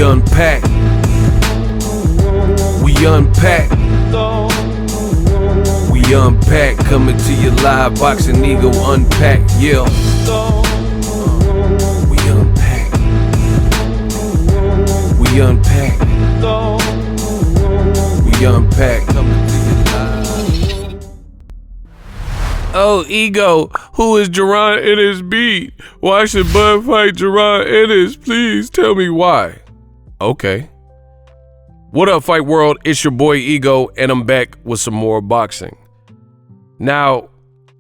unpack. We unpack. We unpack. Coming to you live. Boxingego Unpacked. Yeah. We unpack. We unpack. We unpack. Coming to you live. Oh, Ego, who is Jaron Ennis beat? Why should Bud fight Jaron Ennis? Please tell me why. Okay. What up, Fight World? It's your boy Ego, and I'm back with some more boxing. Now,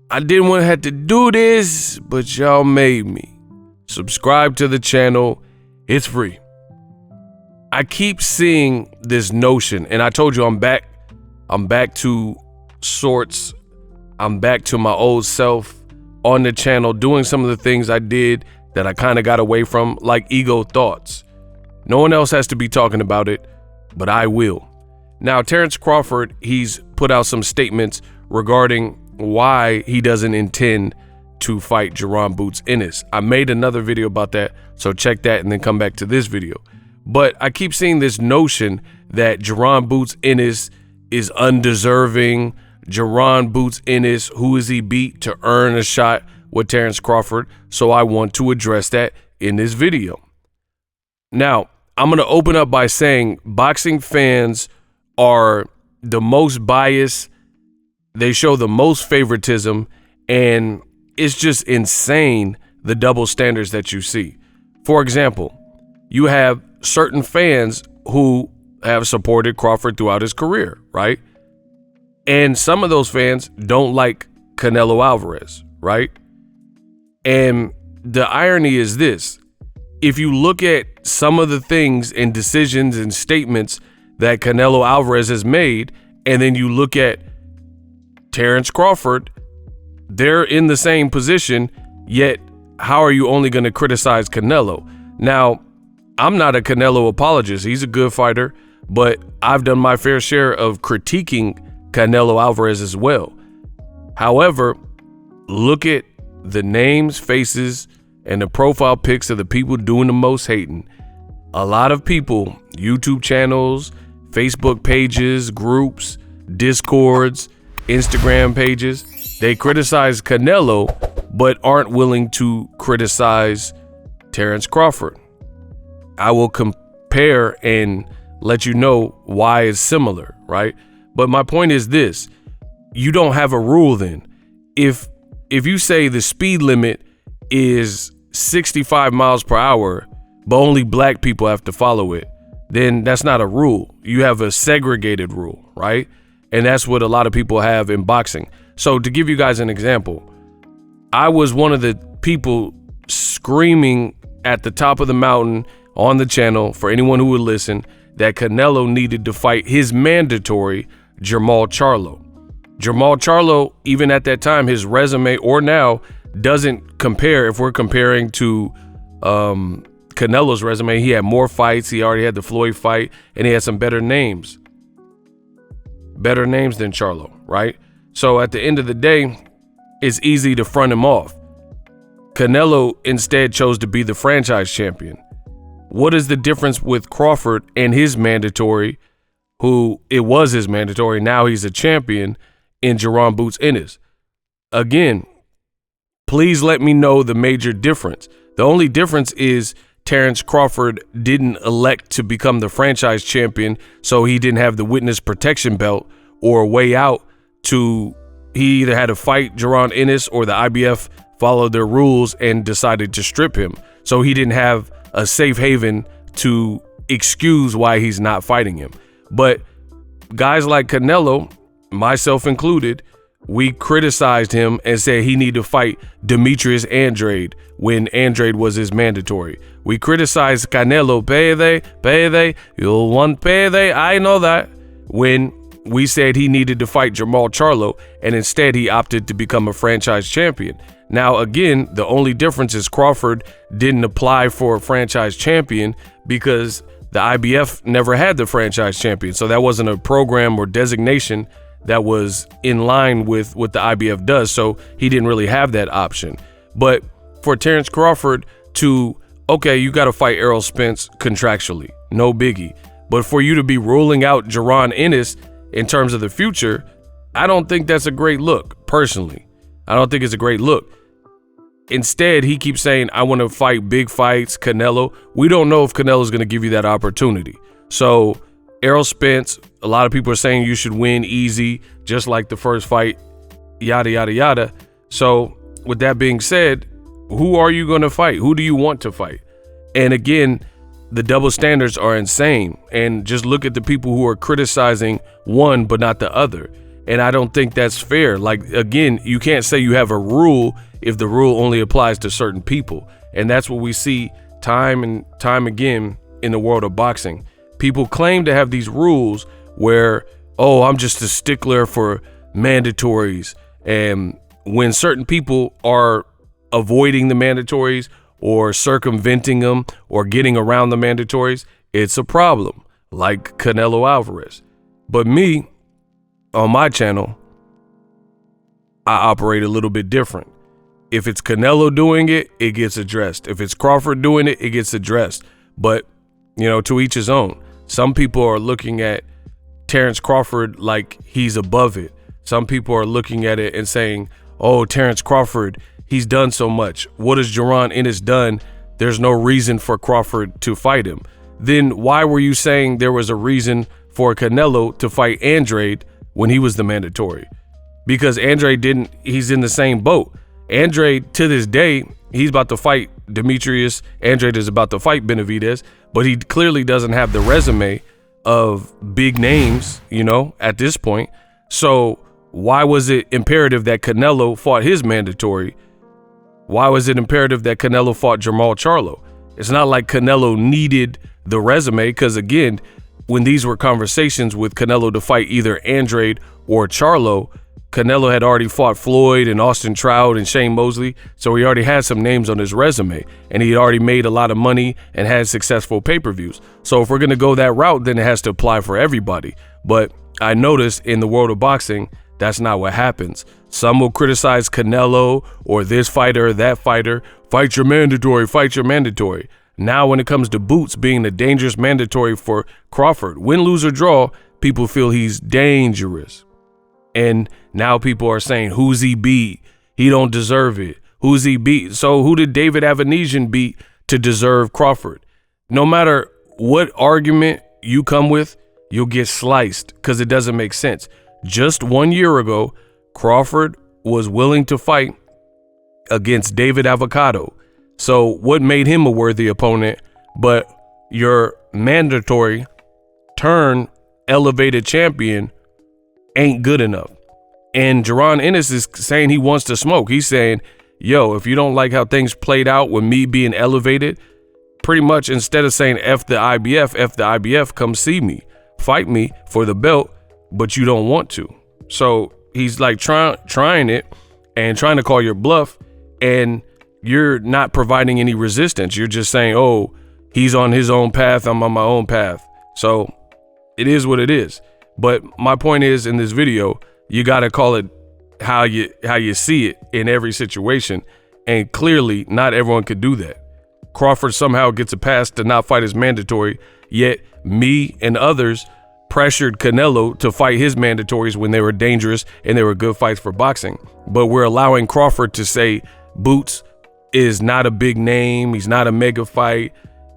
I didn't want to have to do this, but y'all made me. Subscribe to the channel. It's free. I keep seeing this notion, and I told you I'm back. I'm back to sorts. I'm back to my old self on the channel, doing some of the things I did that I kind of got away from, like Ego Thoughts. No one else has to be talking about it, but I will. Now, Terence Crawford, he's put out some statements regarding why he doesn't intend to fight Jaron Boots Ennis. I made another video about that, so check that and then come back to this video. But I keep seeing this notion that Jaron Boots Ennis is undeserving. Jaron Boots Ennis, who is he beat to earn a shot with Terence Crawford? So I want to address that in this video. Now, I'm going to open up by saying boxing fans are the most biased. They show the most favoritism, and it's just insane the double standards that you see. For example, you have certain fans who have supported Crawford throughout his career, right? And some of those fans don't like Canelo Alvarez, right? And the irony is this. If you look at some of the things and decisions and statements that Canelo Alvarez has made, and then you look at Terence Crawford, they're in the same position, yet how are you only going to criticize Canelo? Now, I'm not a Canelo apologist. He's a good fighter, but I've done my fair share of critiquing Canelo Alvarez as well. However, look at the names, faces, and the profile pics of the people doing the most hating. A lot of people, YouTube channels, Facebook pages, groups, Discords, Instagram pages, they criticize Canelo, but aren't willing to criticize Terence Crawford. I will compare and let you know why it's similar, right? But my point is this: you don't have a rule then. If you say the speed limit is 65 miles per hour, but only black people have to follow it, then that's not a rule. You have a segregated rule, right? And that's what a lot of people have in boxing. So to give you guys an example, I was one of the people screaming at the top of the mountain on the channel, for anyone who would listen, that Canelo needed to fight his mandatory Jermall Charlo. Jermall Charlo, even at that time, his resume or now doesn't compare. If we're comparing to Canelo's resume, he had more fights. He already had the Floyd fight, and he had some better names than Charlo, right? So at the end of the day, it's easy to front him off. Canelo instead chose to be the franchise champion. What is the difference with Crawford and his mandatory, who it was his mandatory, now he's a champion, in Jaron Boots Ennis? Again, please let me know the major difference. The only difference is Terence Crawford didn't elect to become the franchise champion, so he didn't have the witness protection belt or a way out to, he either had to fight Jaron Ennis or the IBF followed their rules and decided to strip him. So he didn't have a safe haven to excuse why he's not fighting him. But guys like Canelo, myself included, we criticized him and said he needed to fight Demetrius Andrade when Andrade was his mandatory. We criticized Canelo, payday, you'll want payday, I know that, when we said he needed to fight Jermall Charlo, and instead he opted to become a franchise champion. Now, again, the only difference is Crawford didn't apply for a franchise champion because the IBF never had the franchise champion. So that wasn't a program or designation that was in line with what the IBF does. So he didn't really have that option. But for Terence Crawford to okay, you got to fight Errol Spence contractually, no biggie. But for you to be ruling out Jaron Ennis in terms of the future, I don't think that's a great look, personally. I don't think it's a great look. Instead, he keeps saying, I want to fight big fights, Canelo. We don't know if Canelo's going to give you that opportunity. So Errol Spence, a lot of people are saying you should win easy, just like the first fight, yada, yada, yada. So with that being said, who are you going to fight? Who do you want to fight? And again, the double standards are insane. And just look at the people who are criticizing one but not the other. And I don't think that's fair. Like, again, you can't say you have a rule if the rule only applies to certain people. And that's what we see time and time again in the world of boxing. People claim to have these rules where, oh, I'm just a stickler for mandatories. And when certain people are avoiding the mandatories or circumventing them or getting around the mandatories, it's a problem, like Canelo Alvarez. But me, on my channel, I operate a little bit different. If it's Canelo doing it, it gets addressed. If it's Crawford doing it, it gets addressed. But, you know, to each his own. Some people are looking at Terence Crawford like he's above it. Some people are looking at it and saying, oh, Terence Crawford, he's done so much. What has Jaron Ennis done? There's no reason for Crawford to fight him. Then why were you saying there was a reason for Canelo to fight Andrade when he was the mandatory? Because Andrade didn't, he's in the same boat. Andrade, to this day, he's about to fight Demetrius. Andrade is about to fight Benavidez, but he clearly doesn't have the resume of big names, you know, at this point. So why was it imperative that Canelo fought his mandatory? Why was it imperative that Canelo fought Jermall Charlo? It's not like Canelo needed the resume, because again, when these were conversations with Canelo to fight either Andrade or Charlo, Canelo had already fought Floyd and Austin Trout and Shane Mosley, so he already had some names on his resume, and he had already made a lot of money and had successful pay-per-views. So if we're going to go that route, then it has to apply for everybody. But I noticed in the world of boxing, that's not what happens. Some will criticize Canelo or this fighter or that fighter. Fight your mandatory, fight your mandatory. Now when it comes to Boots being the dangerous mandatory for Crawford, win, lose, or draw, people feel he's dangerous. And now people are saying, who's he beat? He don't deserve it. Who's he beat? So who did David Avanesian beat to deserve Crawford? No matter what argument you come with, you'll get sliced because it doesn't make sense. Just 1 year ago, Crawford was willing to fight against David Avocado. So what made him a worthy opponent? But your mandatory turn elevated champion ain't good enough. And Jaron Ennis is saying he wants to smoke. He's saying, yo, if you don't like how things played out with me being elevated, pretty much instead of saying F the IBF, come see me, fight me for the belt, but you don't want to. So he's like trying it and trying to call your bluff, and you're not providing any resistance. You're just saying, oh, he's on his own path, I'm on my own path. So it is what it is. But my point is, in this video, you got to call it how you see it in every situation. And clearly, not everyone could do that. Crawford somehow gets a pass to not fight his mandatory, yet me and others pressured Canelo to fight his mandatories when they were dangerous and they were good fights for boxing. But we're allowing Crawford to say Boots is not a big name, he's not a mega fight,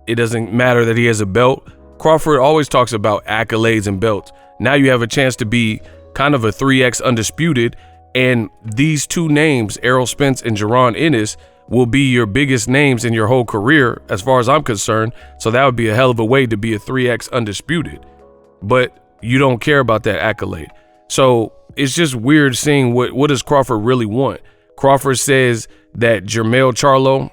it doesn't matter that he has a belt. Crawford always talks about accolades and belts. Now you have a chance to be kind of a 3X undisputed, and these two names, Errol Spence and Jaron Ennis, will be your biggest names in your whole career as far as I'm concerned. So that would be a hell of a way to be a 3X undisputed. But you don't care about that accolade. So it's just weird seeing what does Crawford really want. Crawford says that Jermall Charlo,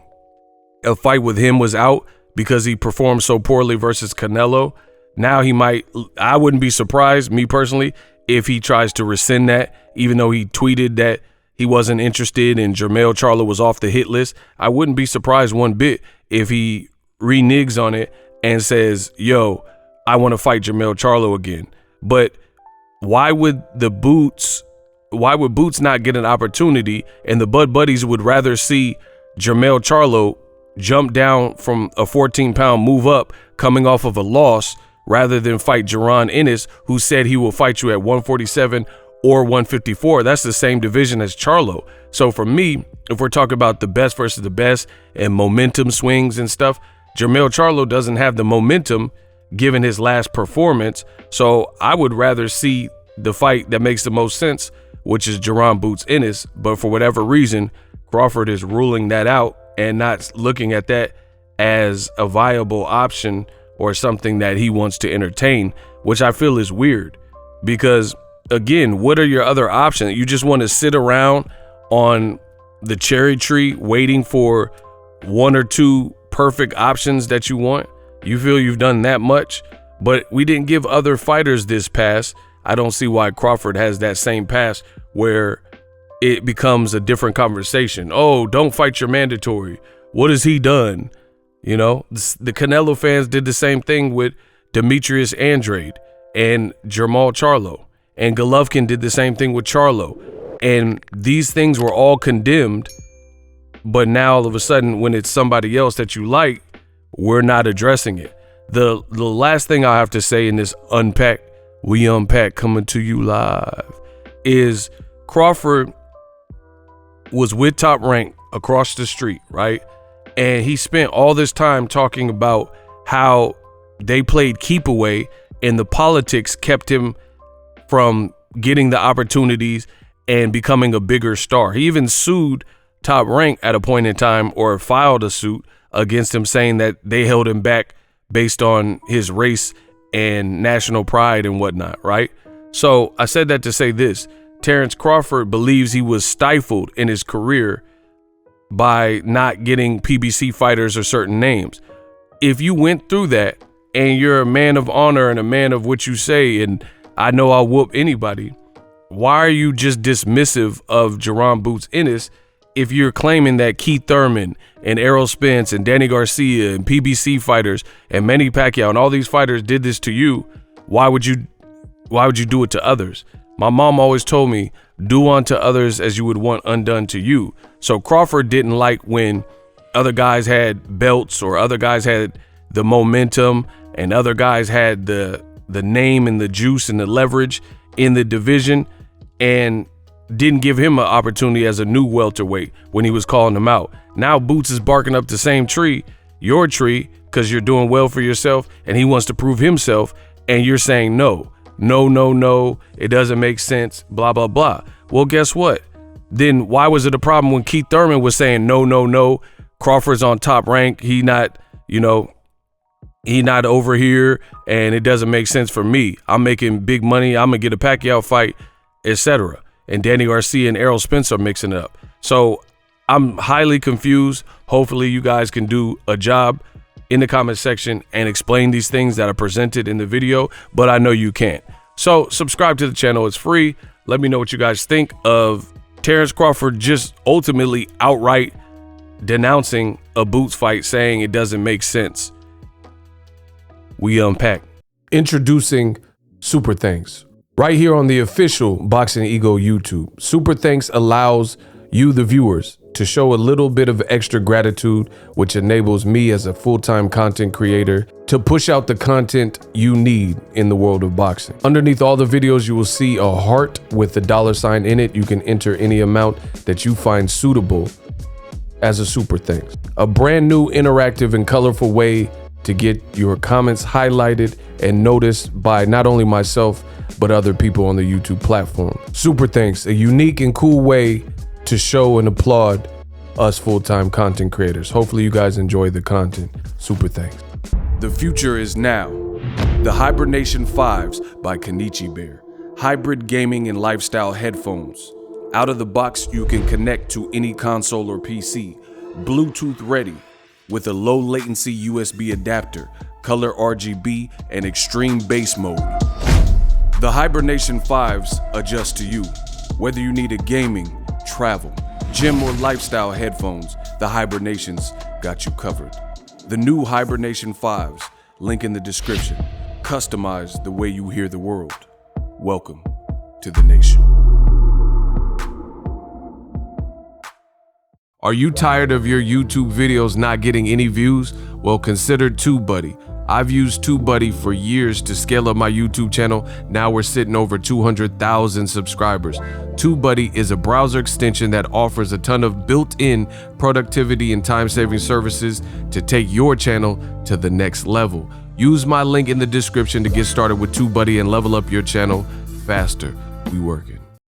a fight with him was out because he performed so poorly versus Canelo. Now he might, I wouldn't be surprised, me personally, if he tries to rescind that, even though he tweeted that he wasn't interested and Jermall Charlo was off the hit list. I wouldn't be surprised one bit if he reneges on it and says, yo, I want to fight Jermall Charlo again. But why would Boots not get an opportunity, and the Bud Buddies would rather see Jermall Charlo jump down from a 14-pound move up coming off of a loss rather than fight Jaron Ennis, who said he will fight you at 147 or 154. That's the same division as Charlo. So for me, if we're talking about the best versus the best and momentum swings and stuff, Jermell Charlo doesn't have the momentum given his last performance. So I would rather see the fight that makes the most sense, which is Jaron Boots Ennis. But for whatever reason, Crawford is ruling that out and not looking at that as a viable option or something that he wants to entertain, which I feel is weird. Because again, what are your other options? You just want to sit around on the cherry tree waiting for one or two perfect options that you want? You feel you've done that much? But we didn't give other fighters this pass. I don't see why Crawford has that same pass where it becomes a different conversation. Oh, don't fight your mandatory. What has he done? You know, the Canelo fans did the same thing with Demetrius Andrade and Jermall Charlo. And Golovkin did the same thing with Charlo. And these things were all condemned. But now all of a sudden, when it's somebody else that you like, we're not addressing it. The last thing I have to say in this Unpack, We Unpack coming to you live, is Crawford was with Top Rank across the street, right? And he spent all this time talking about how they played keep away and the politics kept him from getting the opportunities and becoming a bigger star. He even sued Top Rank at a point in time, or filed a suit against him, saying that they held him back based on his race and national pride and whatnot, right? So I said that to say this: Terence Crawford believes he was stifled in his career by not getting PBC fighters or certain names. If you went through that and you're a man of honor and a man of what you say, and I know I'll whoop anybody, why are you just dismissive of Jaron Boots Ennis if you're claiming that Keith Thurman and Errol Spence and Danny Garcia and PBC fighters and Manny Pacquiao and all these fighters did this to you? Why would you do it to others? My mom always told me, do unto others as you would want undone to you. So Crawford didn't like when other guys had belts, or other guys had the momentum, and other guys had the name and the juice and the leverage in the division, and didn't give him an opportunity as a new welterweight when he was calling him out. Now Boots is barking up the same tree, your tree, because you're doing well for yourself and he wants to prove himself, and you're saying no, it doesn't make sense, blah, blah, blah. Well, guess what? Then why was it a problem when Keith Thurman was saying no, Crawford's on Top Rank, he not over here, and it doesn't make sense for me. I'm making big money, I'm gonna get a Pacquiao fight, etc. And Danny Garcia and Errol Spence are mixing it up. So I'm highly confused. Hopefully you guys can do a job in the comment section and explain these things that are presented in the video, but I know you can't. So subscribe to the channel, it's free. Let me know what you guys think of Terence Crawford just ultimately outright denouncing a Boots fight, saying it doesn't make sense. We unpack. Introducing Super Thanks. Right here on the official Boxingego YouTube. Super Thanks allows you, the viewers, to show a little bit of extra gratitude, which enables me as a full-time content creator to push out the content you need in the world of boxing. Underneath all the videos, you will see a heart with a $sign in it. You can enter any amount that you find suitable as a Super Thanks. A brand new, interactive, and colorful way to get your comments highlighted and noticed by not only myself, but other people on the YouTube platform. Super Thanks, a unique and cool way to show and applaud us full-time content creators. Hopefully you guys enjoy the content. Super Thanks. The future is now. The Hibernation 5s by Kenichi Bear. Hybrid gaming and lifestyle headphones. Out of the box, you can connect to any console or PC. Bluetooth ready, with a low latency USB adapter, color RGB, and extreme bass mode. The Hibernation 5s adjust to you. Whether you need a gaming, travel, gym, or lifestyle headphones, the Hibernations got you covered. The new Hibernation 5s, link in the description. Customize the way you hear the world. Welcome to the nation. Are you tired of your YouTube videos not getting any views? Well, consider TubeBuddy. I've used TubeBuddy for years to scale up my YouTube channel. Now we're sitting over 200,000 subscribers. TubeBuddy is a browser extension that offers a ton of built-in productivity and time-saving services to take your channel to the next level. Use my link in the description to get started with TubeBuddy and level up your channel faster. We working.